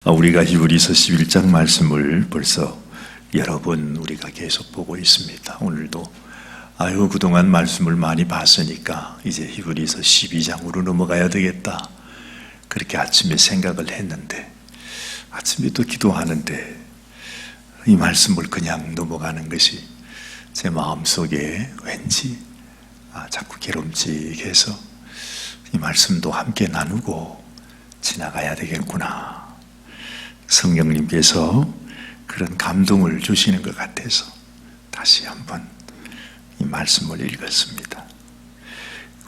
우리가 히브리서 11장 말씀을 벌써 여러 번 우리가 계속 보고 있습니다. 오늘도 그동안 말씀을 많이 봤으니까 이제 히브리서 12장으로 넘어가야 되겠다, 그렇게 아침에 생각을 했는데, 아침에 또 기도하는데 이 말씀을 그냥 넘어가는 것이 제 마음속에 왠지 자꾸 괴롭직해서 이 말씀도 함께 나누고 지나가야 되겠구나, 성령님께서 그런 감동을 주시는 것 같아서 다시 한번 이 말씀을 읽었습니다.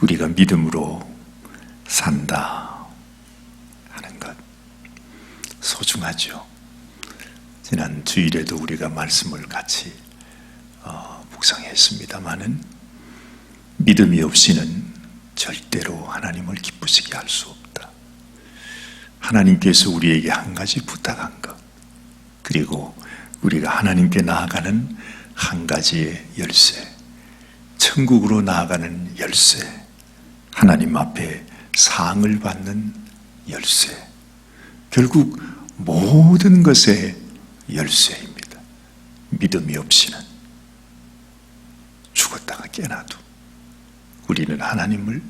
우리가 믿음으로 산다 하는 것 소중하죠. 지난 주일에도 우리가 말씀을 같이 묵상했습니다마는 믿음이 없이는 절대로 하나님을 기쁘시게 할 수 없다. 하나님께서 우리에게 한 가지 부탁한 것, 그리고 우리가 하나님께 나아가는 한 가지의 열쇠, 천국으로 나아가는 열쇠, 하나님 앞에 상을 받는 열쇠, 결국 모든 것의 열쇠입니다. 믿음이 없이는 죽었다가 깨나도 우리는 하나님을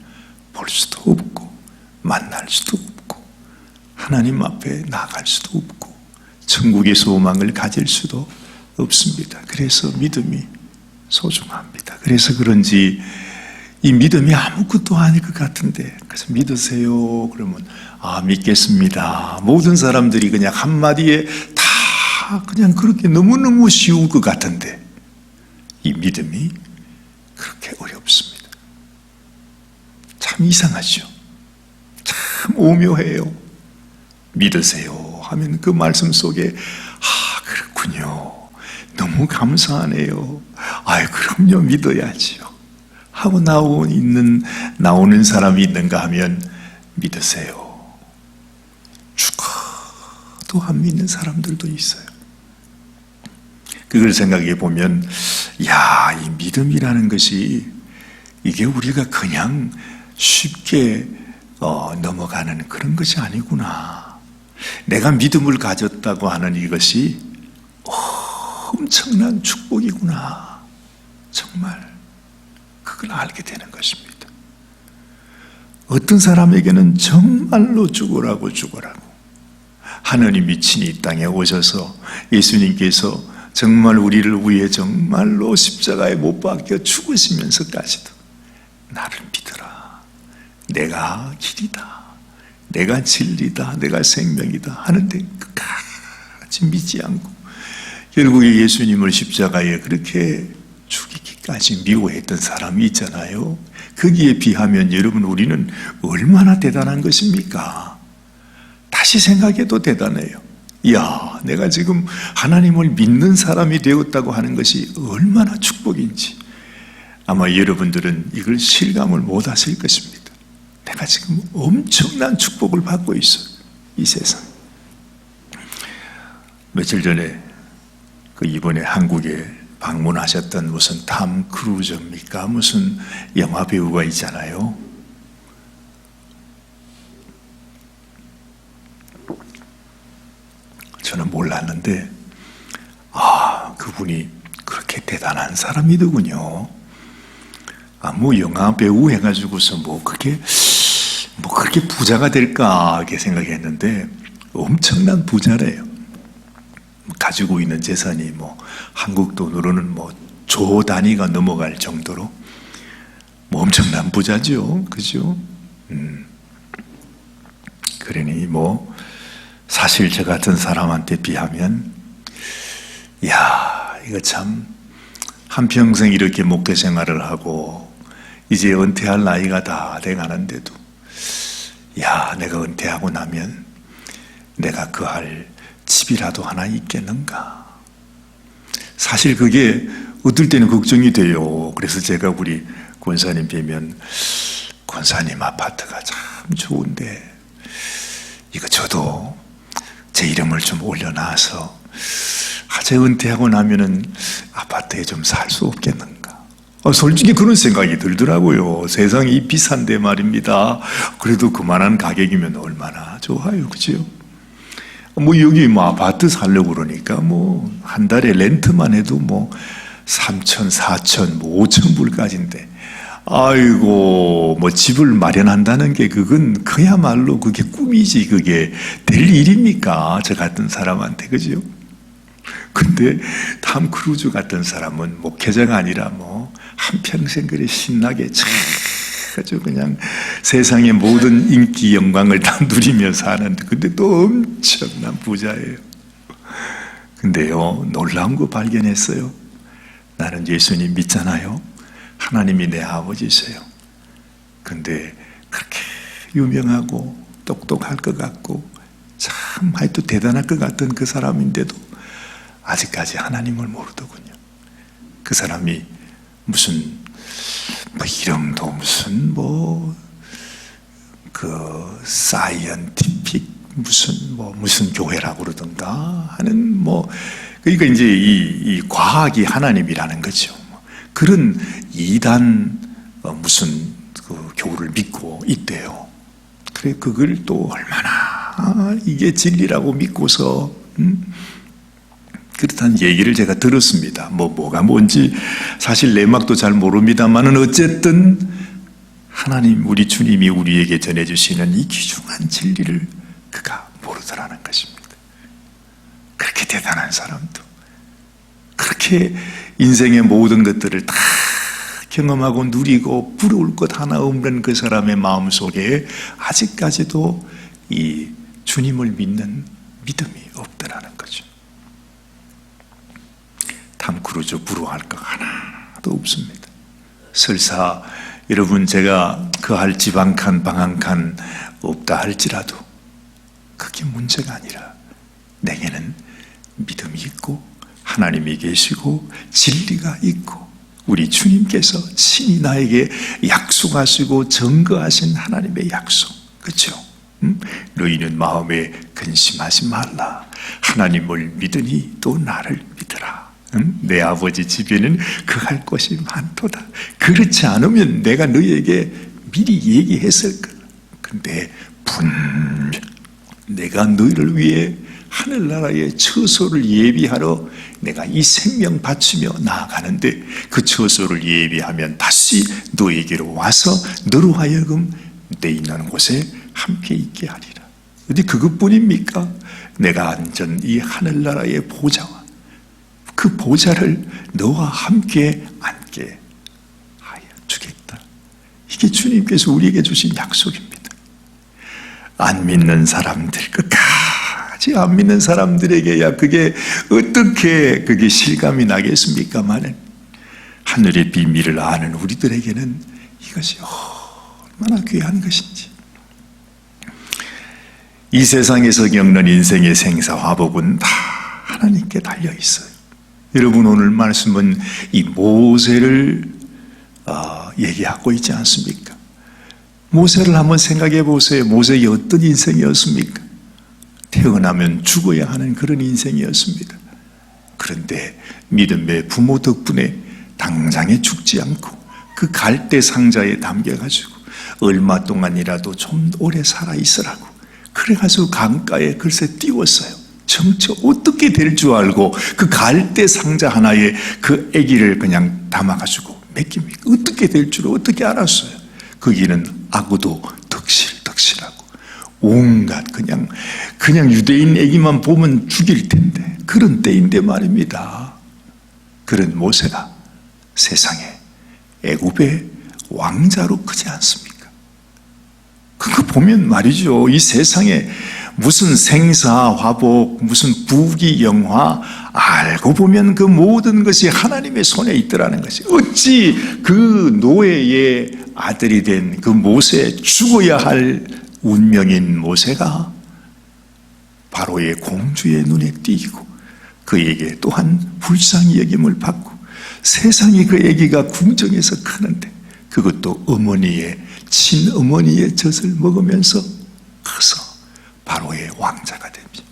볼 수도 없고 만날 수도 없고 하나님 앞에 나아갈 수도 없고 천국의 소망을 가질 수도 없습니다. 그래서 믿음이 소중합니다. 그래서 그런지 이 믿음이 아무것도 아닐 것 같은데, 그래서 믿으세요 그러면 믿겠습니다, 모든 사람들이 그냥 한마디에 다 그냥 그렇게 너무너무 쉬운 것 같은데, 이 믿음이 그렇게 어렵습니다. 참 이상하죠. 참 오묘해요. 믿으세요 하면 그 말씀 속에 그렇군요, 너무 감사하네요, 그럼요 믿어야지요 하고 나오는 사람이 있는가 하면 믿으세요, 죽어도 안 믿는 사람들도 있어요. 그걸 생각해 보면 이 믿음이라는 것이 이게 우리가 그냥 쉽게 넘어가는 그런 것이 아니구나. 내가 믿음을 가졌다고 하는 이것이 엄청난 축복이구나, 정말 그걸 알게 되는 것입니다. 어떤 사람에게는 정말로 죽으라고 하나님이 친히 이 땅에 오셔서 예수님께서 정말 우리를 위해 정말로 십자가에 못 박혀 죽으시면서까지도 나를 믿어라, 내가 길이다, 내가 진리다, 내가 생명이다 하는데 끝까지 믿지 않고 결국에 예수님을 십자가에 그렇게 죽이기까지 미워했던 사람이 있잖아요. 거기에 비하면 여러분, 우리는 얼마나 대단한 것입니까? 다시 생각해도 대단해요. 내가 지금 하나님을 믿는 사람이 되었다고 하는 것이 얼마나 축복인지 아마 여러분들은 이걸 실감을 못 하실 것입니다. 내가 지금 엄청난 축복을 받고 있어요, 이 세상. 며칠 전에 이번에 한국에 방문하셨던 무슨 탐 크루즈입니까? 무슨 영화 배우가 있잖아요. 저는 몰랐는데 그분이 그렇게 대단한 사람이더군요. 영화 배우 해가지고서 그렇게 부자가 될까 이렇게 생각했는데 엄청난 부자래요. 가지고 있는 재산이 한국 돈으로는 조 단위가 넘어갈 정도로 엄청난 부자죠, 그죠? 그러니 사실 저 같은 사람한테 비하면 이거 참 한평생 이렇게 목회 생활을 하고 이제 은퇴할 나이가 다 돼가는데도 내가 은퇴하고 나면 내가 할 집이라도 하나 있겠는가. 사실 그게 어떨 때는 걱정이 돼요. 그래서 제가 우리 권사님 뵈면 권사님 아파트가 참 좋은데 이거 저도 제 이름을 좀 올려놔서 제 은퇴하고 나면은 아파트에 좀 살 수 없겠는가. 솔직히 그런 생각이 들더라고요. 세상이 비싼데 말입니다. 그래도 그만한 가격이면 얼마나 좋아요, 그죠? 여기 아파트 살려고 그러니까 한 달에 렌트만 해도 3천, 4천, 5천 불까지인데, 아이고, 집을 마련한다는 게 그건 그야말로 그게 꿈이지, 그게 될 일입니까? 저 같은 사람한테, 그죠? 근데 탐 크루즈 같은 사람은 목회자가 아니라 한평생 그래 신나게 아주 그냥 세상의 모든 인기 영광을 다 누리며 사는데, 근데 또 엄청난 부자예요. 근데요, 놀라운 거 발견했어요. 나는 예수님 믿잖아요. 하나님이 내 아버지세요. 근데 그렇게 유명하고 똑똑할 것 같고 참 하여튼 대단할 것 같은 그 사람인데도 아직까지 하나님을 모르더군요. 그 사람이 무슨 이름도 무슨 사이언티픽 무슨 교회라고 그러던가 하는 그러니까 이제 이 과학이 하나님이라는 거죠. 그런 이단 무슨 그 교를 믿고 있대요. 그래 그걸 또 얼마나 이게 진리라고 믿고서 그렇다는 얘기를 제가 들었습니다. 뭐가 뭔지 사실 내막도 잘 모릅니다만은 어쨌든 하나님 우리 주님이 우리에게 전해주시는 이 귀중한 진리를 그가 모르더라는 것입니다. 그렇게 대단한 사람도 그렇게 인생의 모든 것들을 다 경험하고 누리고 부러울 것 하나 없는 그 사람의 마음속에 아직까지도 이 주님을 믿는 믿음이 없더라는 거죠. 탐 크루즈 부러워할 것 하나도 없습니다. 설사 여러분 제가 그 집 한 칸 방 한 칸 없다 할지라도 그게 문제가 아니라 내게는 믿음이 있고 하나님이 계시고 진리가 있고 우리 주님께서 친히 나에게 약속하시고 증거하신 하나님의 약속, 그렇죠? 너희는 마음에 근심하지 말라. 하나님을 믿으니 또 나를 믿으라. 내 아버지 집에는 그할 것이 많도다. 그렇지 않으면 내가 너희에게 미리 얘기했을 거야. 근데 분명 내가 너희를 위해 하늘나라의 처소를 예비하러 내가 이 생명 바치며 나아가는데 그 처소를 예비하면 다시 너에게로 와서 너로 하여금 내 있는 곳에 함께 있게 하리라. 어디 그것뿐입니까? 내가 앉은 이 하늘나라의 보좌와 그 보좌를 너와 함께 앉게 하여 주겠다. 이게 주님께서 우리에게 주신 약속입니다. 안 믿는 사람들, 끝까지 안 믿는 사람들에게야 그게 어떻게 그게 실감이 나겠습니까마는 하늘의 비밀을 아는 우리들에게는 이것이 얼마나 귀한 것인지. 이 세상에서 겪는 인생의 생사화복은 다 하나님께 달려 있어요. 여러분 오늘 말씀은 이 모세를 얘기하고 있지 않습니까? 모세를 한번 생각해 보세요. 모세의 어떤 인생이었습니까? 태어나면 죽어야 하는 그런 인생이었습니다. 그런데 믿음의 부모 덕분에 당장에 죽지 않고 그 갈대 상자에 담겨가지고 얼마 동안이라도 좀 오래 살아있으라고 그래가지고 강가에 글쎄 띄웠어요. 정처 어떻게 될 줄 알고 그 갈대 상자 하나에 그 아기를 그냥 담아가지고 맡깁니까? 어떻게 될 줄 어떻게 알았어요? 거기는 아구도 덕실덕실하고 온갖 그냥 유대인 아기만 보면 죽일 텐데 그런 때인데 말입니다. 그런 모세가 세상에 애굽의 왕자로 크지 않습니까? 그거 보면 말이죠. 이 세상에 무슨 생사화복, 무슨 부귀영화 알고 보면 그 모든 것이 하나님의 손에 있더라는 것이. 어찌 그 노예의 아들이 된 그 모세, 죽어야 할 운명인 모세가 바로의 공주의 눈에 띄고 그에게 또한 불쌍히 여김을 받고 세상이 그 아기가 궁정에서 크는데 그것도 어머니의 친어머니의 젖을 먹으면서 커서 바로의 왕자가 됩니다.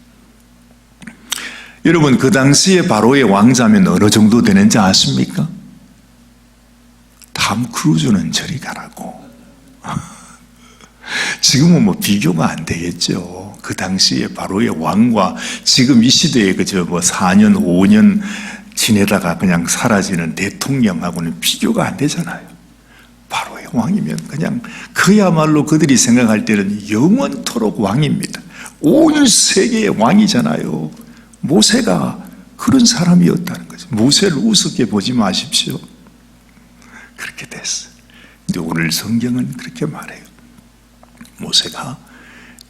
여러분 그 당시에 바로의 왕자면 어느 정도 되는지 아십니까? 탐 크루즈는 저리 가라고. 지금은 비교가 안 되겠죠. 그 당시에 바로의 왕과 지금 이 시대에 그저 4년, 5년 지내다가 그냥 사라지는 대통령하고는 비교가 안 되잖아요. 바로의 왕이면 그냥 그야말로 그들이 생각할 때는 영원토록 왕입니다. 온 세계의 왕이잖아요. 모세가 그런 사람이었다는 거죠. 모세를 우습게 보지 마십시오. 그렇게 됐어요. 근데 오늘 성경은 그렇게 말해요. 모세가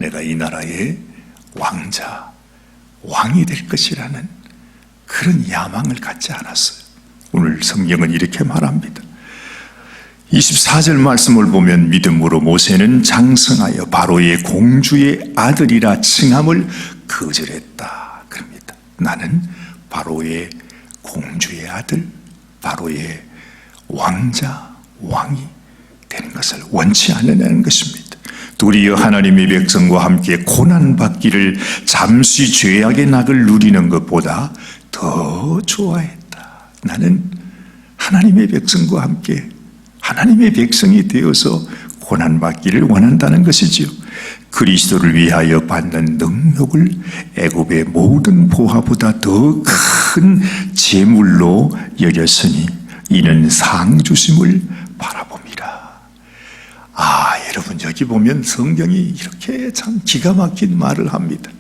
내가 이 나라의 왕자, 왕이 될 것이라는 그런 야망을 갖지 않았어요. 오늘 성경은 이렇게 말합니다. 24절 말씀을 보면 믿음으로 모세는 장성하여 바로의 공주의 아들이라 칭함을 거절했다 그럽니다. 나는 바로의 공주의 아들, 바로의 왕자, 왕이 되는 것을 원치 않느냐는 것입니다. 도리어 하나님의 백성과 함께 고난받기를 잠시 죄악의 낙을 누리는 것보다 더 좋아했다. 나는 하나님의 백성과 함께 하나님의 백성이 되어서 고난받기를 원한다는 것이지요. 그리스도를 위하여 받는 능력을 애굽의 모든 보화보다 더 큰 재물로 여겼으니 이는 상 주심을 바라봅니다. 여러분 여기 보면 성경이 이렇게 참 기가 막힌 말을 합니다.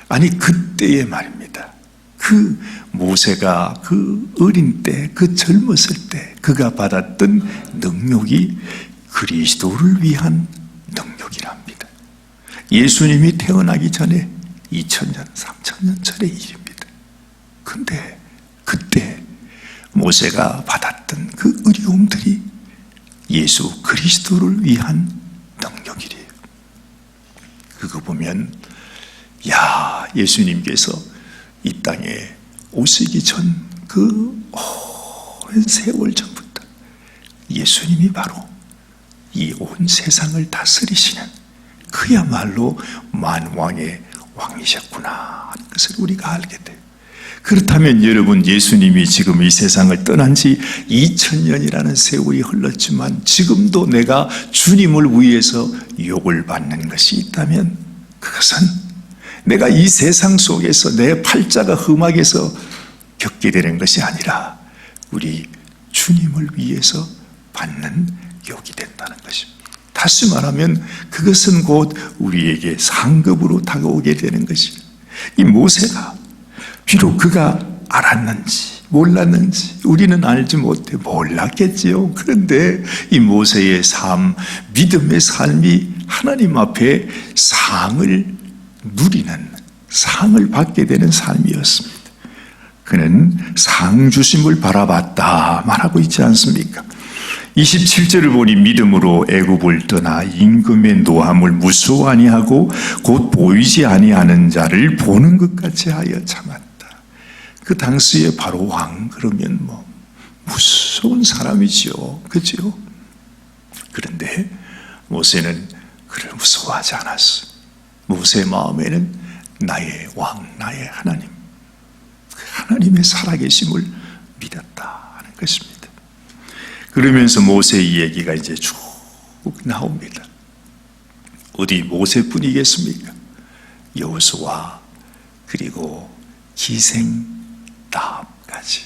아니 그때의 말입니다. 그 모세가 그 어린 때, 그 젊었을 때 그가 받았던 능력이 그리스도를 위한 능력이랍니다. 예수님이 태어나기 전에 2000년, 3000년 전의 일입니다. 근데 그때 모세가 받았던 그 어려움들이 예수 그리스도를 위한 능력이래요. 그거 보면 예수님께서 이 땅에 오시기 전 그 오랜 세월 전부터 예수님이 바로 이 온 세상을 다스리시는 그야말로 만왕의 왕이셨구나 하는 것을 우리가 알게 돼요. 그렇다면 여러분, 예수님이 지금 이 세상을 떠난 지 2000년이라는 세월이 흘렀지만 지금도 내가 주님을 위해서 욕을 받는 것이 있다면 그것은 내가 이 세상 속에서 내 팔자가 험악해서 겪게 되는 것이 아니라 우리 주님을 위해서 받는 욕이 된다는 것입니다. 다시 말하면 그것은 곧 우리에게 상급으로 다가오게 되는 것이에요. 이 모세가 비록 그가 알았는지 몰랐는지 우리는 알지 못해 몰랐겠지요. 그런데 이 모세의 삶, 믿음의 삶이 하나님 앞에 상을 누리는, 상을 받게 되는 삶이었습니다. 그는 상 주심을 바라봤다 말하고 있지 않습니까? 27절을 보니 믿음으로 애굽을 떠나 임금의 노함을 무서워 아니하고 곧 보이지 아니하는 자를 보는 것 같이 하여 참았다. 그 당시에 바로 왕 그러면 무서운 사람이지요. 그렇죠? 그런데 모세는 그를 무서워하지 않았어. 모세의 마음에는 나의 왕, 나의 하나님, 그 하나님의 살아계심을 믿었다 하는 것입니다. 그러면서 모세의 얘기가 이제 쭉 나옵니다. 어디 모세뿐이겠습니까? 여호수아 그리고 기생다합까지.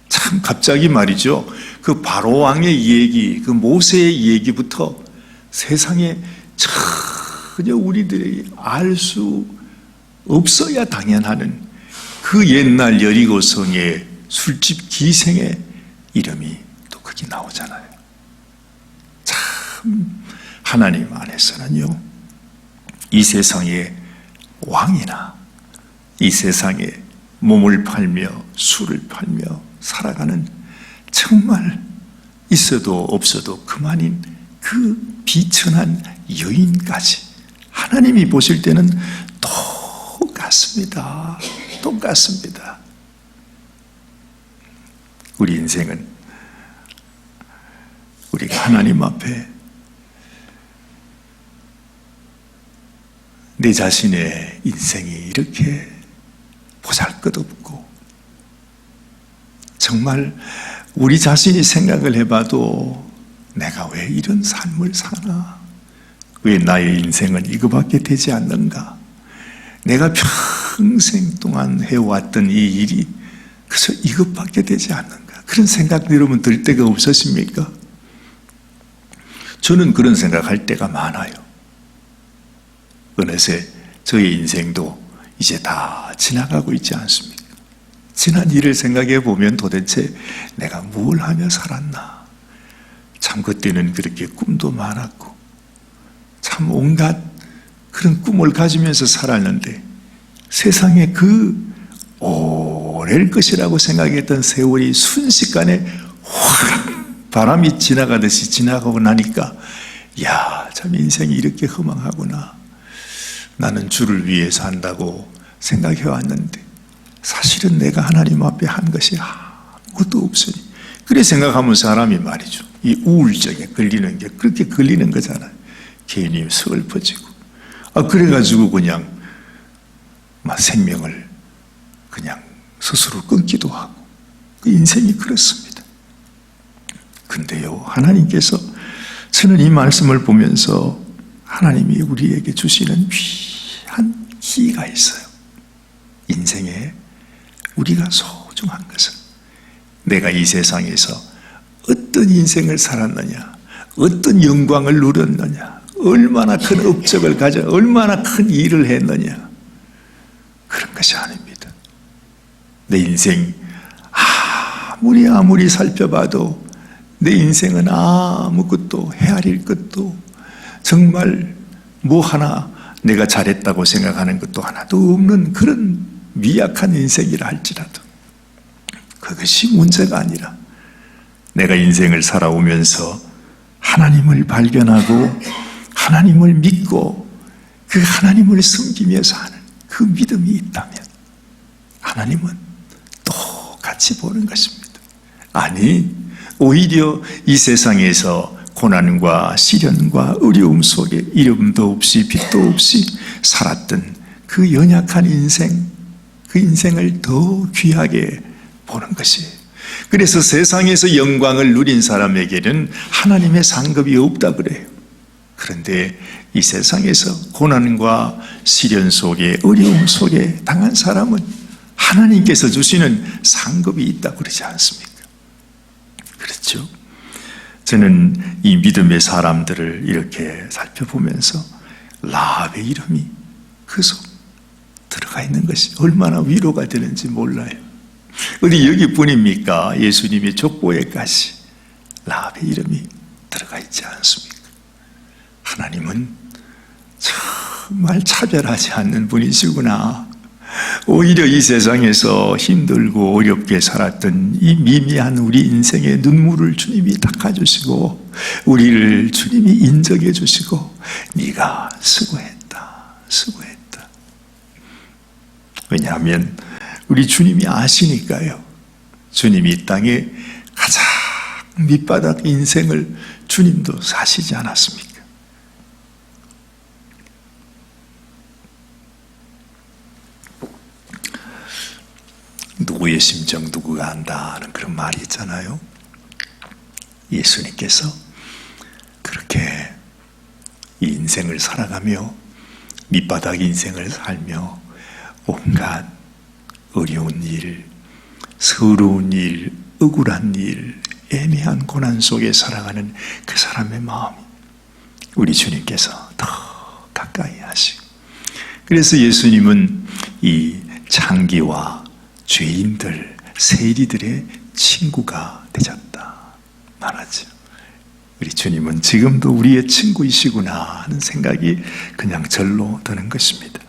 참 갑자기 말이죠. 그 바로 왕의 얘기, 그 모세의 얘기부터 세상에 전혀 우리들이 알 수 없어야 당연하는 그 옛날 여리고성의 술집 기생의 이름이 또 거기 나오잖아요. 참 하나님 안에서는요, 이 세상의 왕이나 이 세상에 몸을 팔며 술을 팔며 살아가는 정말 있어도 없어도 그만인 그 비천한 여인까지 하나님이 보실 때는 똑같습니다. 똑같습니다. 우리 인생은 우리가 하나님 앞에 내 자신의 인생이 이렇게 보잘것없고 정말 우리 자신이 생각을 해봐도 내가 왜 이런 삶을 사나, 왜 나의 인생은 이거밖에 되지 않는가? 내가 평생 동안 해왔던 이 일이 그저 이것밖에 되지 않는가? 그런 생각 여러분 들 때가 없으십니까? 저는 그런 생각할 때가 많아요. 어느새 저의 인생도 이제 다 지나가고 있지 않습니까? 지난 일을 생각해 보면 도대체 내가 뭘 하며 살았나? 참 그때는 그렇게 꿈도 많았고 참 온갖 그런 꿈을 가지면서 살았는데 세상에 그 오래일 것이라고 생각했던 세월이 순식간에 확 바람이 지나가듯이 지나가고 나니까 야, 참 인생이 이렇게 허망하구나. 나는 주를 위해 산다고 생각해 왔는데 사실은 내가 하나님 앞에 한 것이 아무것도 없으니 그래 생각하면 사람이 말이죠. 이 우울증에 걸리는 게 그렇게 걸리는 거잖아요. 괜히 슬퍼지고 그래가지고 그냥 막 생명을 그냥 스스로 끊기도 하고 그 인생이 그렇습니다. 근데요, 하나님께서 저는 이 말씀을 보면서 하나님이 우리에게 주시는 귀한 기회가 있어요. 인생에 우리가 소중한 것은 내가 이 세상에서 어떤 인생을 살았느냐, 어떤 영광을 누렸느냐, 얼마나 큰 업적을 가져 얼마나 큰 일을 했느냐, 그런 것이 아닙니다. 내 인생 아무리 살펴봐도 내 인생은 아무것도 헤아릴 것도 정말 뭐 하나 내가 잘했다고 생각하는 것도 하나도 없는 그런 미약한 인생이라 할지라도 그것이 문제가 아니라 내가 인생을 살아오면서 하나님을 발견하고 하나님을 믿고 그 하나님을 섬기며 사는 그 믿음이 있다면 하나님은 똑같이 보는 것입니다. 아니, 오히려 이 세상에서 고난과 시련과 어려움 속에 이름도 없이 빛도 없이 살았던 그 연약한 인생, 그 인생을 더 귀하게 보는 것이에요. 그래서 세상에서 영광을 누린 사람에게는 하나님의 상급이 없다 그래요. 그런데 이 세상에서 고난과 시련 속에 어려움 속에 당한 사람은 하나님께서 주시는 상급이 있다고 그러지 않습니까? 그렇죠? 저는 이 믿음의 사람들을 이렇게 살펴보면서 라합의 이름이 그 속 들어가 있는 것이 얼마나 위로가 되는지 몰라요. 어디 여기뿐입니까? 예수님의 족보에까지 라합의 이름이 들어가 있지 않습니까? 하나님은 정말 차별하지 않는 분이시구나. 오히려 이 세상에서 힘들고 어렵게 살았던 이 미미한 우리 인생의 눈물을 주님이 닦아주시고 우리를 주님이 인정해 주시고 네가 수고했다. 왜냐하면 우리 주님이 아시니까요. 주님이 이 땅에 가장 밑바닥 인생을 주님도 사시지 않았습니까? 누구의 심정 누구가 안다는 그런 말이 있잖아요. 예수님께서 그렇게 이 인생을 살아가며 밑바닥 인생을 살며 온갖 어려운 일, 서러운 일, 억울한 일, 애매한 고난 속에 살아가는 그 사람의 마음이 우리 주님께서 더 가까이 하시고 그래서 예수님은 이 창기와 죄인들, 세리들의 친구가 되셨다 말하죠. 우리 주님은 지금도 우리의 친구이시구나 하는 생각이 그냥 절로 드는 것입니다.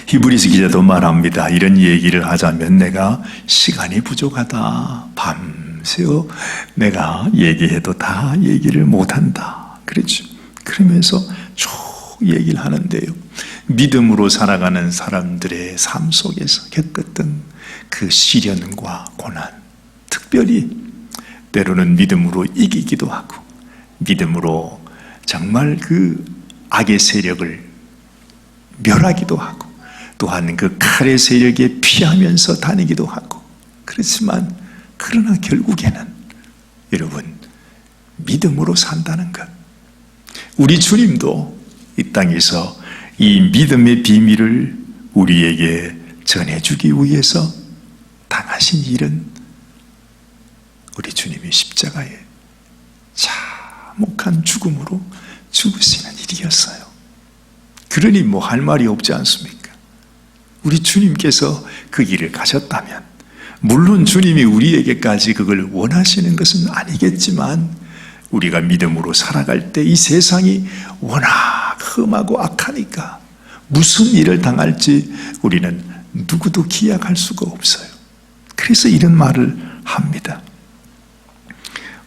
히브리서 기자도 말합니다. 이런 얘기를 하자면 내가 시간이 부족하다. 밤새워 내가 얘기해도 다 얘기를 못한다. 그렇죠. 그러면서 쭉 얘기를 하는데요. 믿음으로 살아가는 사람들의 삶 속에서 겪었던 그 시련과 고난, 특별히 때로는 믿음으로 이기기도 하고 믿음으로 정말 그 악의 세력을 멸하기도 하고 또한 그 칼의 세력에 피하면서 다니기도 하고 그렇지만 그러나 결국에는 여러분 믿음으로 산다는 것 우리 주님도 이 땅에서 이 믿음의 비밀을 우리에게 전해주기 위해서 당하신 일은 우리 주님이 십자가에 참혹한 죽음으로 죽으시는 일이었어요. 그러니 뭐 할 말이 없지 않습니까? 우리 주님께서 그 길을 가셨다면, 물론 주님이 우리에게까지 그걸 원하시는 것은 아니겠지만, 우리가 믿음으로 살아갈 때 이 세상이 워낙 험하고 악하니까 무슨 일을 당할지 우리는 누구도 기약할 수가 없어요. 그래서 이런 말을 합니다.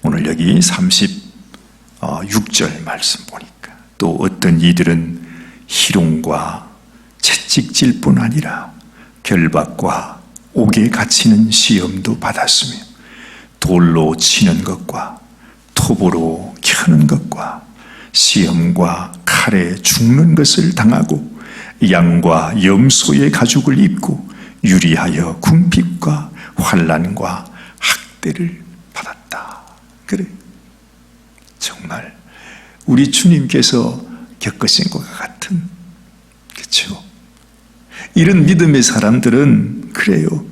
오늘 여기 36절 말씀 보니까, 또 어떤 이들은 희롱과 채찍질 뿐 아니라 결박과 옥에 갇히는 시험도 받았으며, 돌로 치는 것과 톱으로 켜는 것과 시험과 칼에 죽는 것을 당하고, 양과 염소의 가죽을 입고 유리하여 궁핍과 환난과 학대를 받았다. 그래, 정말 우리 주님께서 겪으신 것과 같은, 그렇죠? 이런 믿음의 사람들은 그래요.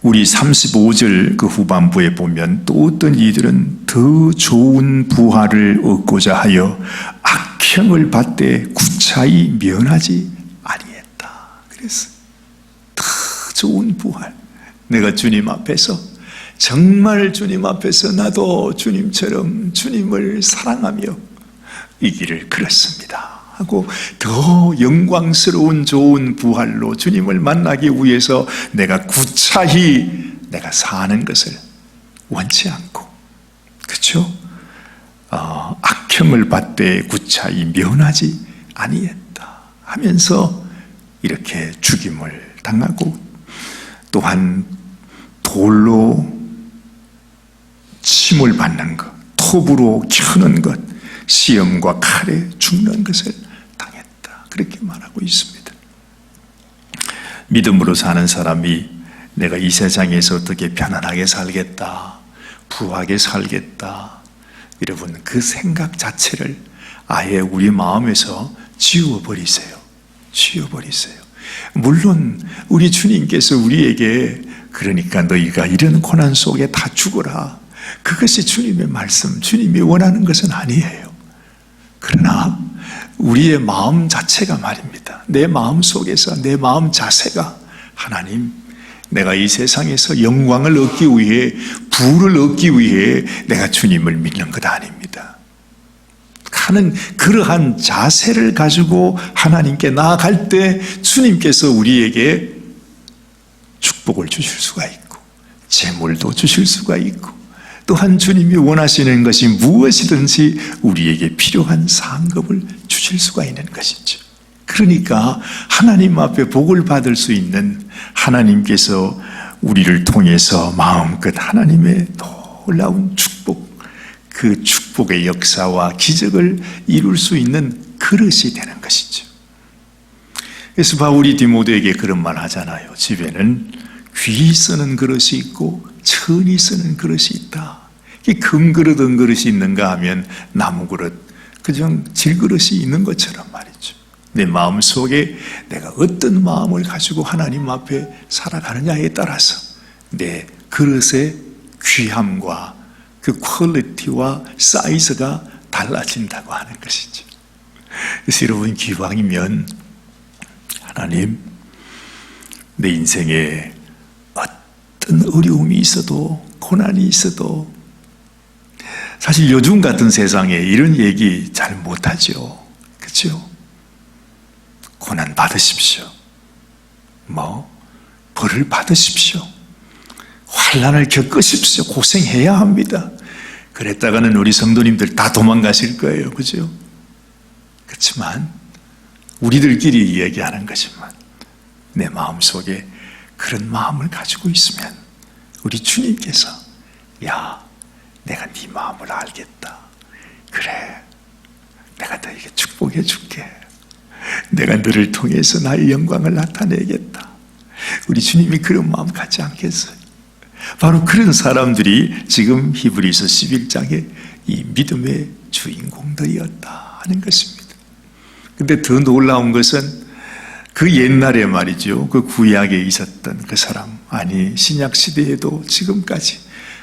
우리 35절 그 후반부에 보면, 또 어떤 이들은 더 좋은 부활을 얻고자 하여 악형을 받되 구차히 면하지 아니했다. 그래서 더 좋은 부활, 내가 주님 앞에서, 정말 주님 앞에서 나도 주님처럼 주님을 사랑하며 이 길을 걸었습니다 하고, 더 영광스러운 좋은 부활로 주님을 만나기 위해서 내가 구차히 내가 사는 것을 원치 않고, 그렇죠? 악형을 받되 구차히 면하지 아니했다 하면서 이렇게 죽임을 당하고, 또한 돌로 침을 받는 것, 톱으로 켜는 것, 시험과 칼에 죽는 것을 당했다, 그렇게 말하고 있습니다. 믿음으로 사는 사람이 내가 이 세상에서 어떻게 편안하게 살겠다, 부하게 살겠다, 여러분 그 생각 자체를 아예 우리 마음에서 지워버리세요. 지워버리세요. 물론 우리 주님께서 우리에게, 그러니까 너희가 이런 고난 속에 다 죽어라, 그것이 주님의 말씀, 주님이 원하는 것은 아니에요. 그러나 우리의 마음 자체가 말입니다. 내 마음 속에서, 내 마음 자세가, 하나님, 내가 이 세상에서 영광을 얻기 위해, 부를 얻기 위해 내가 주님을 믿는 것 아닙니다 하는 그러한 자세를 가지고 하나님께 나아갈 때 주님께서 우리에게 축복을 주실 수가 있고, 재물도 주실 수가 있고, 또한 주님이 원하시는 것이 무엇이든지 우리에게 필요한 상급을 주실 수가 있는 것이죠. 그러니까 하나님 앞에 복을 받을 수 있는, 하나님께서 우리를 통해서 마음껏 하나님의 놀라운 축복, 그 축복의 역사와 기적을 이룰 수 있는 그릇이 되는 것이죠. 그래서 바울이 디모데에게 그런 말 하잖아요. 집에는 귀 쓰는 그릇이 있고 천이 쓰는 그릇이 있다. 이 금그릇, 은그릇이 있는가 하면 나무 그릇, 그냥 질그릇이 있는 것처럼 말이죠. 내 마음속에 내가 어떤 마음을 가지고 하나님 앞에 살아가느냐에 따라서 내 그릇의 귀함과 그 퀄리티와 사이즈가 달라진다고 하는 것이죠. 그래서 여러분, 기왕이면 하나님, 내 인생에 어떤 어려움이 있어도, 고난이 있어도, 사실 요즘 같은 세상에 이런 얘기 잘 못하죠. 그렇죠? 고난 받으십시오. 벌을 받으십시오. 환난을 겪으십시오. 고생해야 합니다. 그랬다가는 우리 성도님들 다 도망가실 거예요. 그죠? 그렇지만 우리들끼리 얘기하는 거지만, 내 마음속에 그런 마음을 가지고 있으면 우리 주님께서, 야, 내가 네 마음을 알겠다. 그래, 내가 너에게 축복해 줄게. 내가 너를 통해서 나의 영광을 나타내겠다. 우리 주님이 그런 마음 갖지 않겠어요? 바로 그런 사람들이 지금 히브리서 11장에 이 믿음의 주인공들이었다 하는 것입니다. 근데 더 놀라운 것은 그 옛날에 말이죠, 그 구약에 있었던 그 사람, 아니 신약 시대에도 지금까지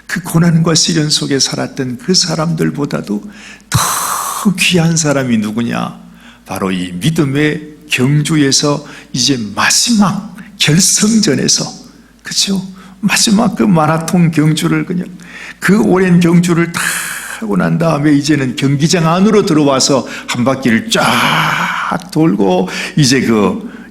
그 고난과 시련 속에 살았던 그 사람들보다도 더 귀한 사람이 누구냐? 바로 이 믿음의 경주에서 이제 마지막 결승전에서, 그렇죠? 마지막 그 마라톤 경주를 그냥 그 오랜 경주를 다 하고 난 다음에 이제는 경기장 안으로 들어와서 한 바퀴를 쫙 돌고 이제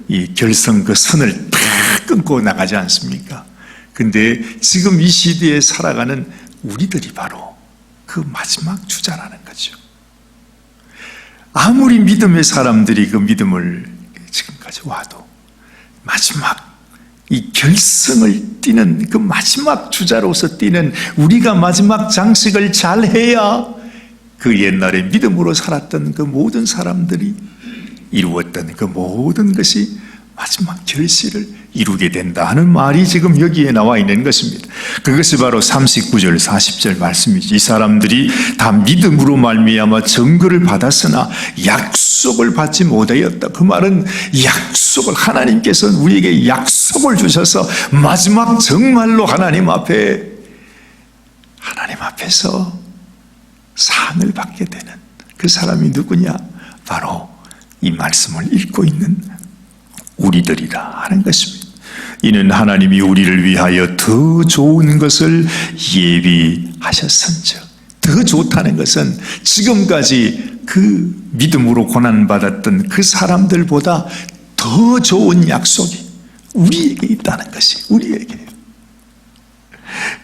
이 결승 그 선을 탁 끊고 나가지 않습니까? 근데 지금 이 시대에 살아가는 우리들이 바로 그 마지막 주자라는 거죠. 아무리 믿음의 사람들이 그 믿음을 지금까지 와도 마지막 이 결승을 뛰는 그 마지막 주자로서 뛰는 우리가 마지막 장식을 잘 해야 그 옛날에 믿음으로 살았던 그 모든 사람들이 이루었던 그 모든 것이 마지막 결실을 이루게 된다 하는 말이 지금 여기에 나와 있는 것입니다. 그것이 바로 39절 40절 말씀이지. 이 사람들이 다 믿음으로 말미암아 증거를 받았으나 약속을 받지 못하였다. 그 말은 약속을, 하나님께서는 우리에게 약속을 주셔서 마지막 정말로 하나님 앞에서 상을 받게 되는 그 사람이 누구냐? 바로 이 말씀을 읽고 있는 우리들이라 하는 것입니다. 이는 하나님이 우리를 위하여 더 좋은 것을 예비하셨은즉, 더 좋다는 것은 지금까지 그 믿음으로 고난받았던 그 사람들보다 더 좋은 약속이 우리에게 있다는 것이 우리에게요.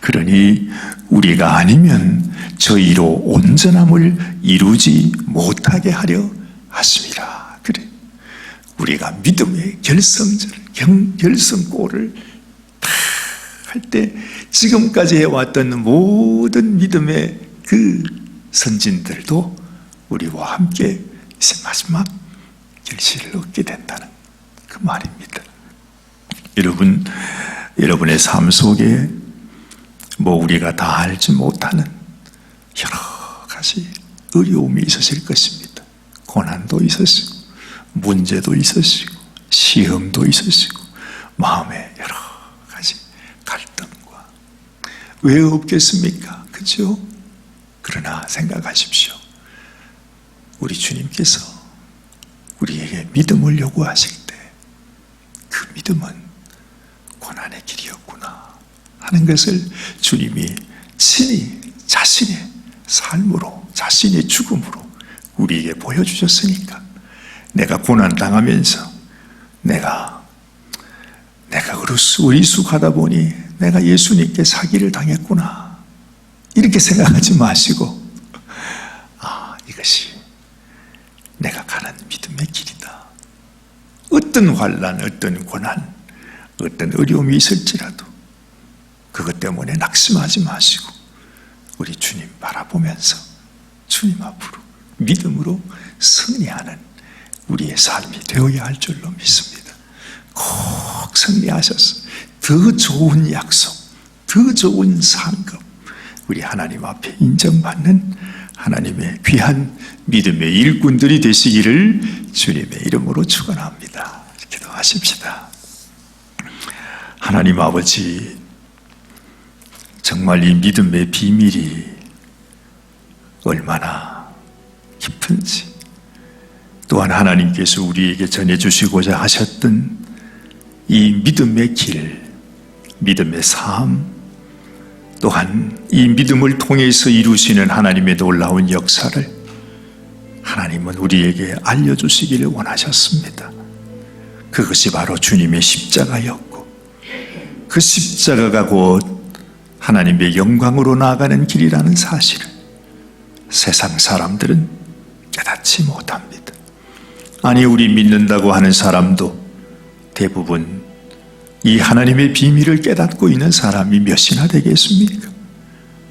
그러니 우리가 아니면 저희로 온전함을 이루지 못하게 하려 하심이라. 그래, 우리가 믿음의 결승골을 다 할 때 지금까지 해왔던 모든 믿음의 그 선진들도 우리와 함께 이제 마지막 결실을 얻게 된다는 그 말입니다. 여러분의 삶 속에 우리가 다 알지 못하는 여러 가지 어려움이 있으실 것입니다. 고난도 있으시고 문제도 있으시고 시험도 있으시고 마음에 여러 가지 갈등과, 왜 없겠습니까? 그렇죠? 그러나 생각하십시오. 우리 주님께서 우리에게 믿음을 요구하실 때 그 믿음은 고난의 길이었구나 하는 것을 주님이 친히 자신의 삶으로, 자신의 죽음으로 우리에게 보여주셨으니까, 내가 고난당하면서 내가 어리숙하다 보니 내가 예수님께 사기를 당했구나 이렇게 생각하지 마시고, 이것이 내가 가는 믿음의 길이다. 어떤 환난, 어떤 고난, 어떤 어려움이 있을지라도 그것 때문에 낙심하지 마시고 우리 주님 바라보면서 주님 앞으로 믿음으로 승리하는 우리의 삶이 되어야 할 줄로 믿습니다. 꼭 승리하셔서 더 좋은 약속, 더 좋은 상급, 우리 하나님 앞에 인정받는 하나님의 귀한 믿음의 일꾼들이 되시기를 주님의 이름으로 축원합니다. 기도하십시다. 하나님 아버지, 정말 이 믿음의 비밀이 얼마나 깊은지, 또한 하나님께서 우리에게 전해주시고자 하셨던 이 믿음의 길, 믿음의 삶, 또한 이 믿음을 통해서 이루시는 하나님의 놀라운 역사를 하나님은 우리에게 알려주시기를 원하셨습니다. 그것이 바로 주님의 십자가였고, 그 십자가가 곧 하나님의 영광으로 나아가는 길이라는 사실을 세상 사람들은 깨닫지 못합니다. 아니, 우리 믿는다고 하는 사람도 대부분 이 하나님의 비밀을 깨닫고 있는 사람이 몇이나 되겠습니까?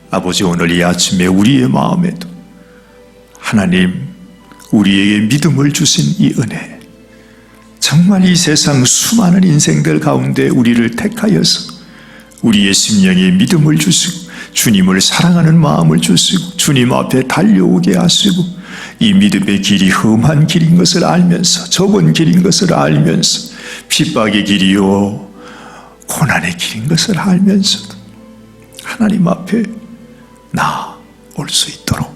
아버지, 오늘 이 아침에 우리의 마음에도 하나님 우리에게 믿음을 주신 이 은혜, 정말 이 세상 수많은 인생들 가운데 우리를 택하여서 우리의 심령에 믿음을 주시고 주님을 사랑하는 마음을 주시고 주님 앞에 달려오게 하시고 이 믿음의 길이 험한 길인 것을 알면서 좁은 길인 것을 알면서 핍박의 길이요 고난의 길인 것을 알면서도 하나님 앞에 나올 수 있도록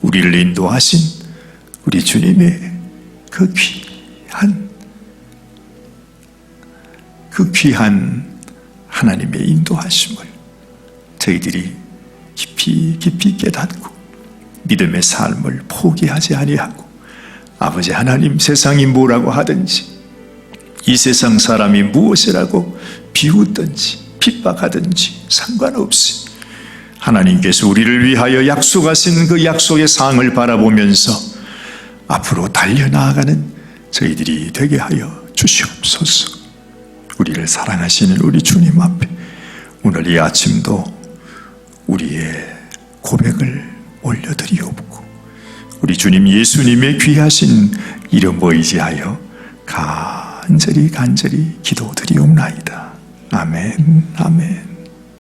우리를 인도하신 우리 주님의 그 귀한 하나님의 인도하심을 저희들이 깊이 깨닫고 믿음의 삶을 포기하지 아니하고 아버지 하나님, 세상이 뭐라고 하든지 이 세상 사람이 무엇이라고 비웃든지 핍박하든지 상관없이 하나님께서 우리를 위하여 약속하신 그 약속의 상을 바라보면서 앞으로 달려나아가는 저희들이 되게 하여 주시옵소서. 우리를 사랑하시는 우리 주님 앞에 오늘 이 아침도 우리의 고백을 올려드리옵고 우리 주님 예수님의 귀하신 이름을 의지하여 간절히 기도드리옵나이다. 아멘. 아멘.